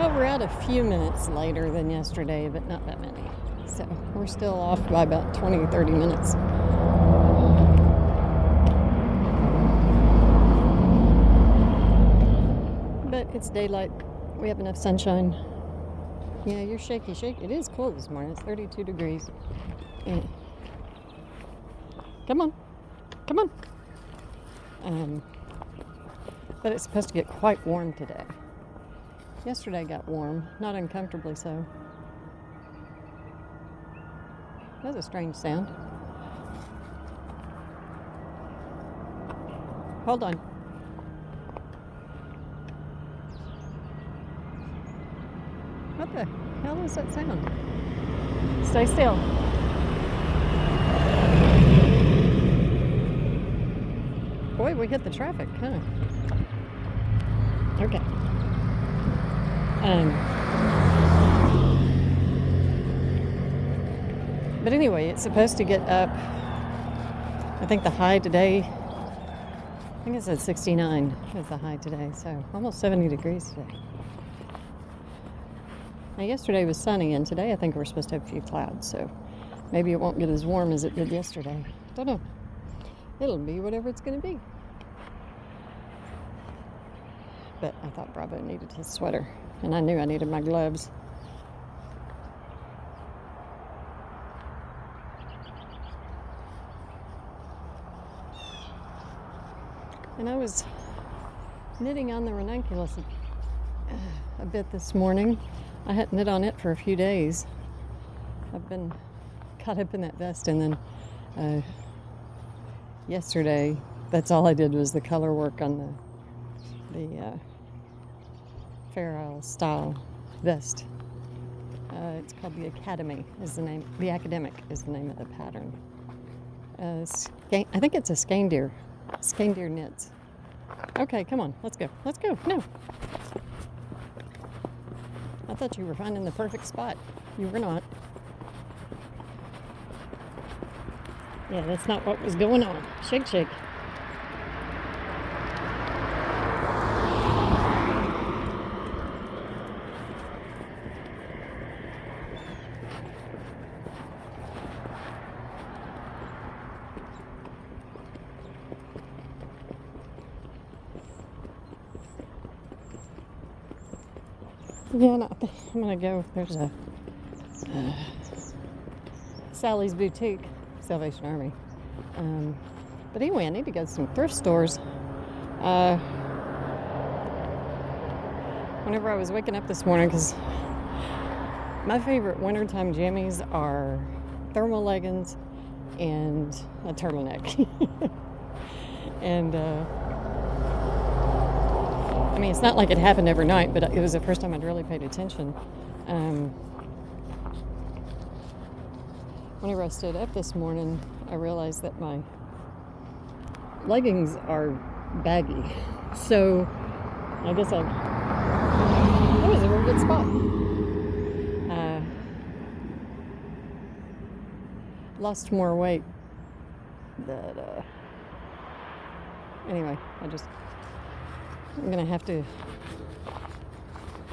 Well, we're out a few minutes later than yesterday, but not that many. So we're still off by about 20, 30 minutes. But it's daylight. We have enough sunshine. Yeah, you're shaky. It is cool this morning. It's 32 degrees. Yeah. Come on. But it's supposed to get quite warm today. Yesterday got warm, not uncomfortably so. That's a strange sound. Hold on. What the hell is that sound? Stay still. Boy, we hit the traffic, huh? Okay. But anyway, it's supposed to get up. I think the high today, I think it said 69 is the high today, so almost 70 degrees today. Now, yesterday was sunny, and today I think we're supposed to have a few clouds, so maybe it won't get as warm as it did yesterday. Don't know. It'll be whatever it's going to be. But I thought Bravo needed his sweater, and I knew I needed my gloves. And I was knitting on the ranunculus a bit this morning. I hadn't knit on it for a few days. I've been caught up in that vest, and then yesterday, that's all I did was the color work on the Fair Isle style vest. It's called the Academy is the name. The Academic is the name of the pattern. I think it's a Skandir knits. Okay, come on, let's go. No. I thought you were finding the perfect spot. You were not. Yeah, that's not what was going on. Shake. Yeah, no, I'm gonna go. There's a Sally's Boutique, Salvation Army. But anyway, I need to go to some thrift stores. Whenever I was waking up this morning, because my favorite wintertime jammies are thermal leggings and a turtleneck. And I mean, it's not like it happened every night, but it was the first time I'd really paid attention. Whenever I stood up this morning, I realized that my leggings are baggy. So I guess that was a real good spot. Lost more weight. But anyway, I'm gonna have to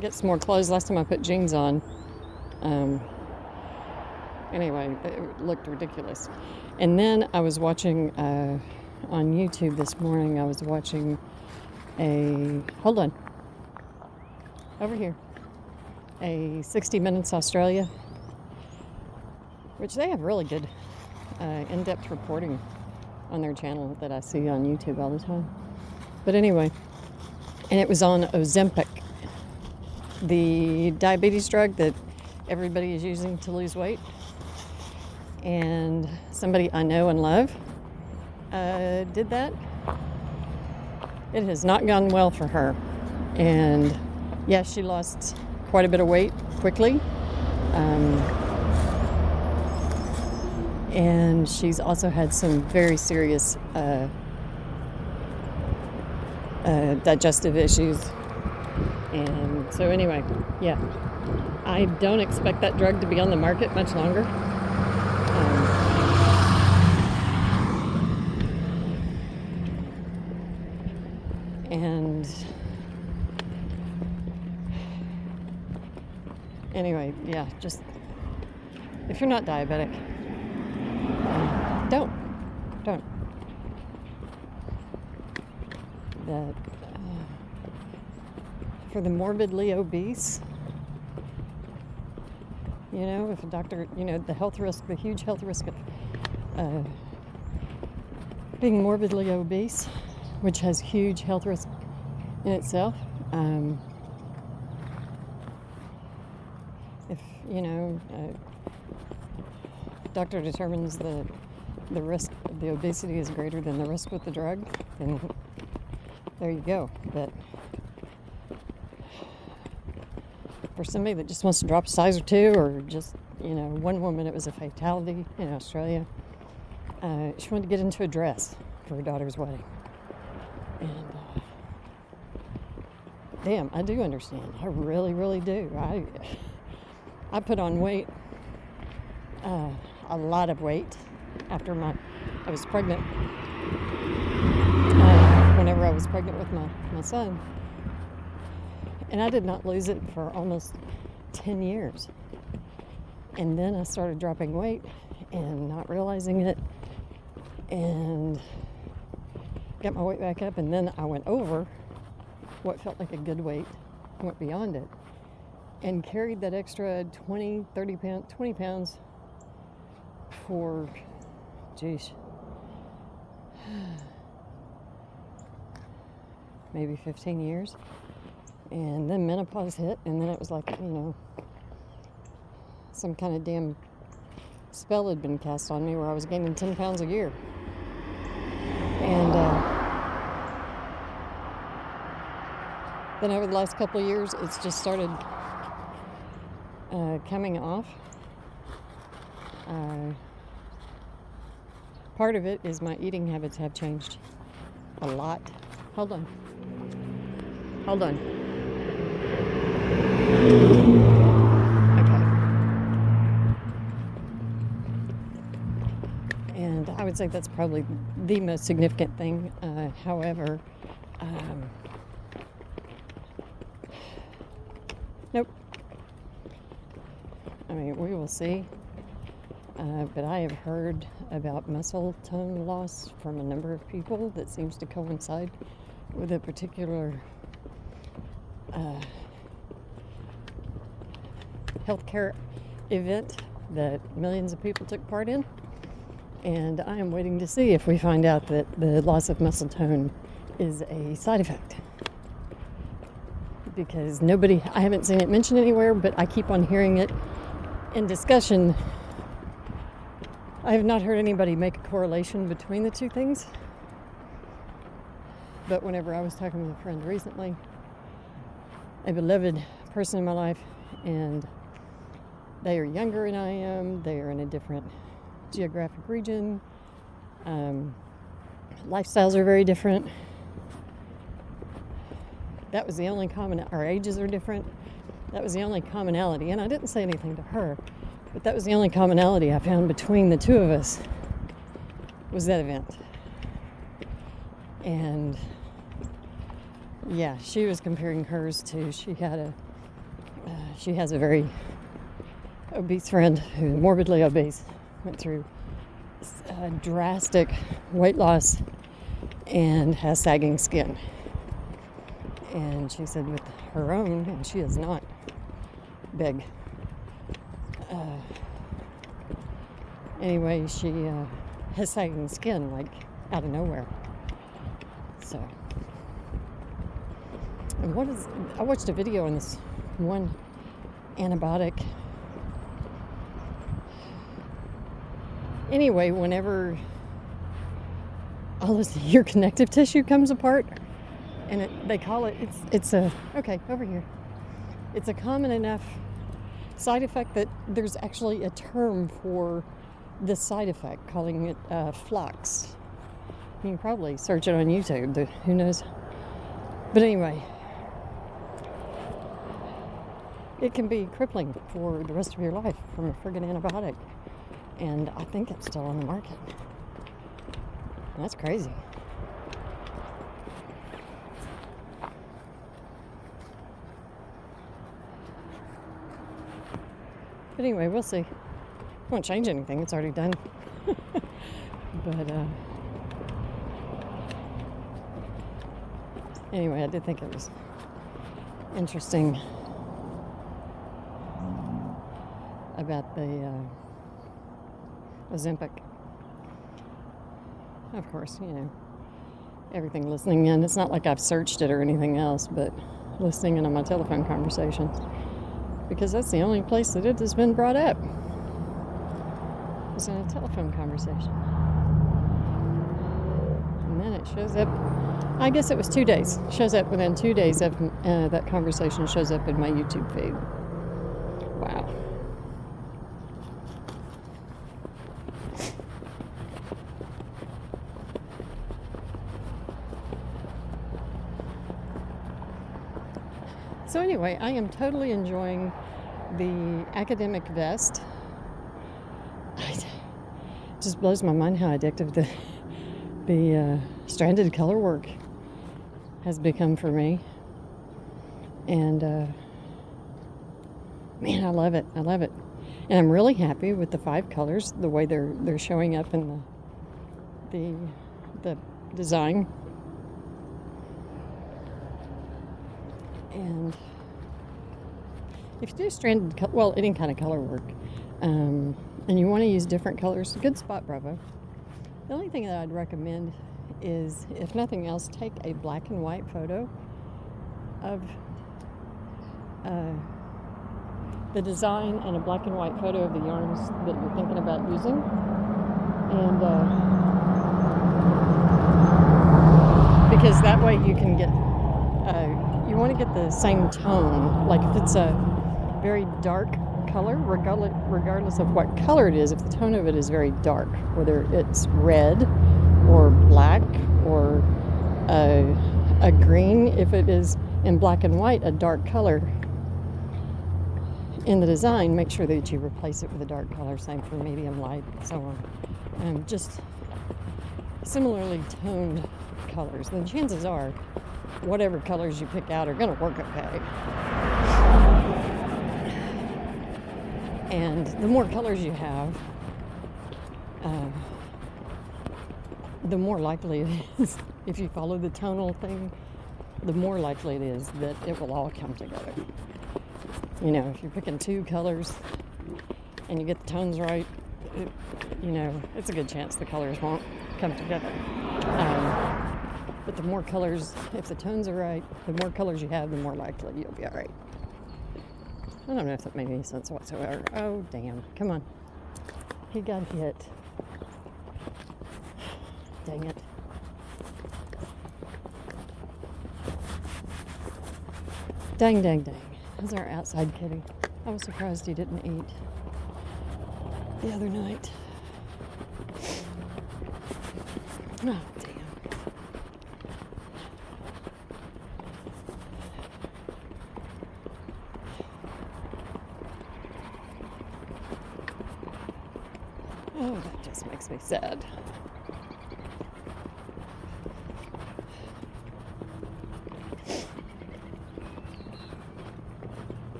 get some more clothes. Last time I put jeans on, anyway, it looked ridiculous. And then I was watching on YouTube this morning. I was watching hold on, over here, a 60 Minutes Australia, which they have really good in-depth reporting on their channel that I see on YouTube all the time. But anyway, and it was on Ozempic, the diabetes drug that everybody is using to lose weight. And somebody I know and love did that. It has not gone well for her. And yes, she lost quite a bit of weight quickly. And she's also had some very serious digestive issues. And so anyway, yeah, I don't expect that drug to be on the market much longer. And Anyway, yeah, just if you're not diabetic, don't. That for the morbidly obese, if a doctor, the health risk, the huge health risk of being morbidly obese, which has huge health risk in itself. If doctor determines the risk of the obesity is greater than the risk with the drug, then there you go. But for somebody that just wants to drop a size or two, or just, one woman, it was a fatality in Australia. She wanted to get into a dress for her daughter's wedding. And damn, I do understand. I really, really do. I put on weight, a lot of weight after I was pregnant. Whenever I was pregnant with my son. And I did not lose it for almost 10 years. And then I started dropping weight and not realizing it, and got my weight back up, and then I went over what felt like a good weight, went beyond it, and carried that extra 20 pounds for, maybe 15 years. And then menopause hit, and then it was like, some kind of damn spell had been cast on me where I was gaining 10 pounds a year. And then over the last couple of years, it's just started coming off. Part of it is my eating habits have changed a lot. Hold on. Okay. And I would say that's probably the most significant thing. However, nope. I mean, we will see. But I have heard about muscle tone loss from a number of people that seems to coincide with a particular healthcare event that millions of people took part in. And I am waiting to see if we find out that the loss of muscle tone is a side effect. Because I haven't seen it mentioned anywhere, but I keep on hearing it in discussion. I have not heard anybody make a correlation between the two things. But whenever I was talking with a friend recently, a beloved person in my life, and they are younger than I am, they are in a different geographic region, lifestyles are very different. That was the only our ages are different. That was the only commonality, and I didn't say anything to her, but that was the only commonality I found between the two of us, was that event. And yeah, she was comparing hers to, she has a very obese friend who's morbidly obese, went through drastic weight loss and has sagging skin. And she said with her own, and she is not big. Anyway, she has sagging skin, like, out of nowhere. So, and I watched a video on this one antibiotic. Anyway, whenever all of your connective tissue comes apart, and they call it, over here. It's a common enough side effect that there's actually a term for this side effect, calling it flux. You can probably search it on YouTube, who knows. But anyway, it can be crippling for the rest of your life from a friggin' antibiotic. And I think it's still on the market. That's crazy. But anyway, we'll see. Won't change anything. It's already done. But anyway, I did think it was interesting about the Ozempic. Of course, everything listening in. It's not like I've searched it or anything else, but listening in on my telephone conversations, because that's the only place that it has been brought up. It's in a telephone conversation. And then it shows up, I guess it was 2 days. It shows up within 2 days of that conversation shows up in my YouTube feed. Wow. So anyway, I am totally enjoying the academic vest. It just blows my mind how addictive the stranded color work has become for me. And man, I love it. I love it. And I'm really happy with the 5 colors, the way they're showing up in the design. And if you do stranded, any kind of color work, and you want to use different colors, good spot, Bravo. The only thing that I'd recommend is, if nothing else, take a black and white photo of the design and a black and white photo of the yarns that you're thinking about using. And because that way you can get, you want to get the same tone. Like if it's a very dark color, regardless of what color it is, if the tone of it is very dark, whether it's red or black or a green, if it is in black and white, a dark color in the design, make sure that you replace it with a dark color. Same for medium, light, and so on. Just similarly toned colors. Then chances are whatever colors you pick out are going to work okay. And the more colors you have, the more likely it is, if you follow the tonal thing, the more likely it is that it will all come together. If you're picking 2 colors and you get the tones right, it's a good chance the colors won't come together. But the more colors, if the tones are right, the more colors you have, the more likely you'll be all right. I don't know if that made any sense whatsoever. Oh, damn. Come on. He got hit. Dang it. Dang, dang, dang. That's our outside kitty. I was surprised he didn't eat the other night. Oh, damn. Oh, that just makes me sad.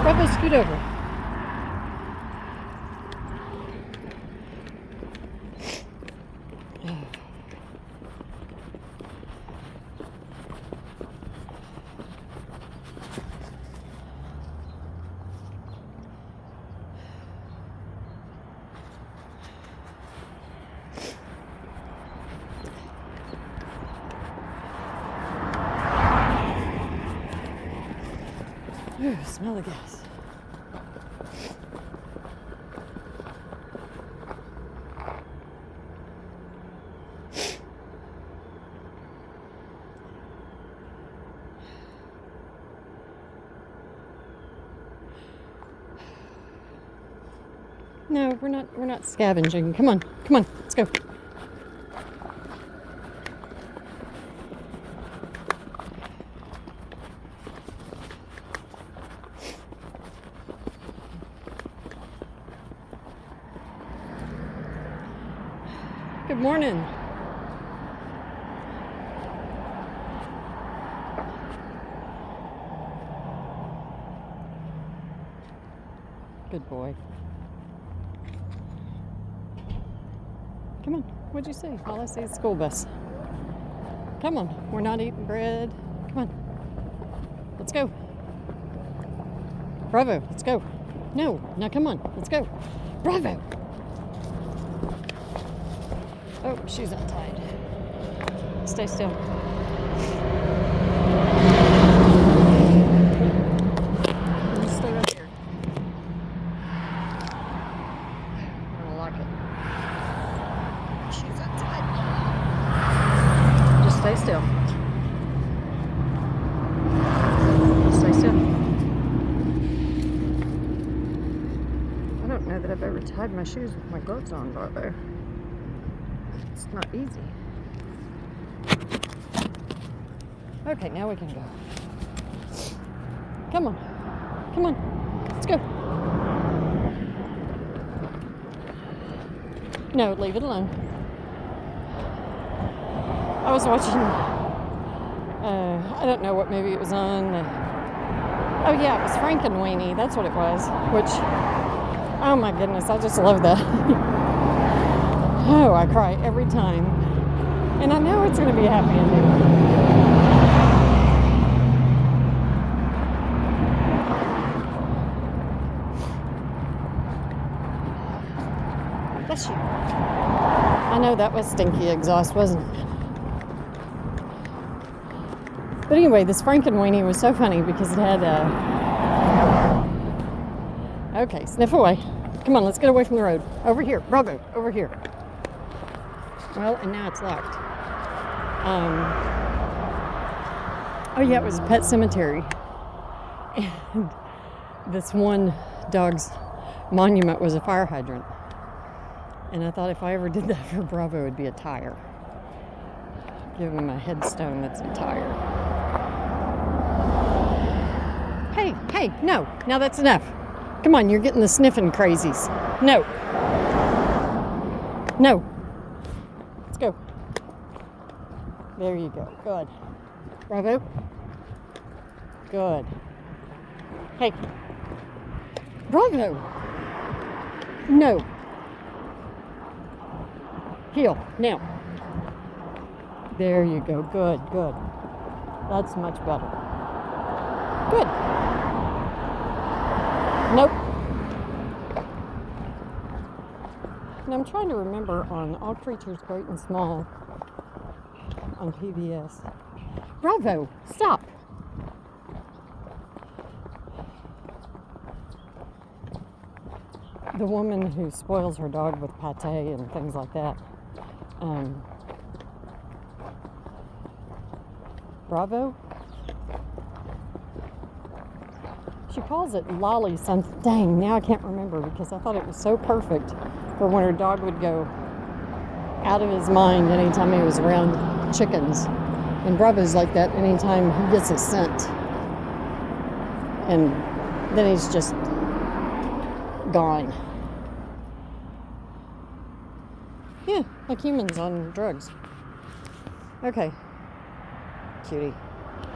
Bravo, scoot over. Ooh, smell the gas. No, we're not scavenging. Come on, let's go. Good morning. Good boy. Come on, what'd you see? All I see is school bus. Come on, we're not eating bread. Come on, let's go. Bravo, let's go. No, now come on, let's go. Bravo. Oh, she's untied. Stay still. You stay right here. I'm gonna lock it. She's untied. Just stay still. Stay still. I don't know that I've ever tied my shoes with my gloves on, brother. It's not easy. Okay, now we can go. Come on, let's go. No, leave it alone. I was watching, I don't know what movie it was on. Oh yeah, it was Frankenweenie, that's what it was, which, oh my goodness, I just love that. Oh, I cry every time. And I know it's going to be a happy ending. Bless you. I know that was stinky exhaust, wasn't it? But anyway, this Frankenweenie was so funny because it had okay, sniff away. Come on, let's get away from the road. Over here, Bravo, over here. Well, and now it's locked. Oh yeah, it was a pet cemetery. And this one dog's monument was a fire hydrant. And I thought if I ever did that for Bravo, it would be a tire. Give him a headstone that's a tire. Hey, no, now that's enough. Come on, you're getting the sniffing crazies. No. Let's go. There you go. Good. Bravo. Good. Hey. Bravo. No. Heel. Now. There you go. Good. That's much better. Good. Nope. And I'm trying to remember on All Creatures Great and Small on PBS. Bravo! Stop! The woman who spoils her dog with pate and things like that. Bravo? She calls it Lolly something. Dang, now I can't remember because I thought it was so perfect for when her dog would go out of his mind anytime he was around chickens. And Bravo's like that anytime he gets a scent. And then he's just gone. Yeah, like humans on drugs. Okay, cutie.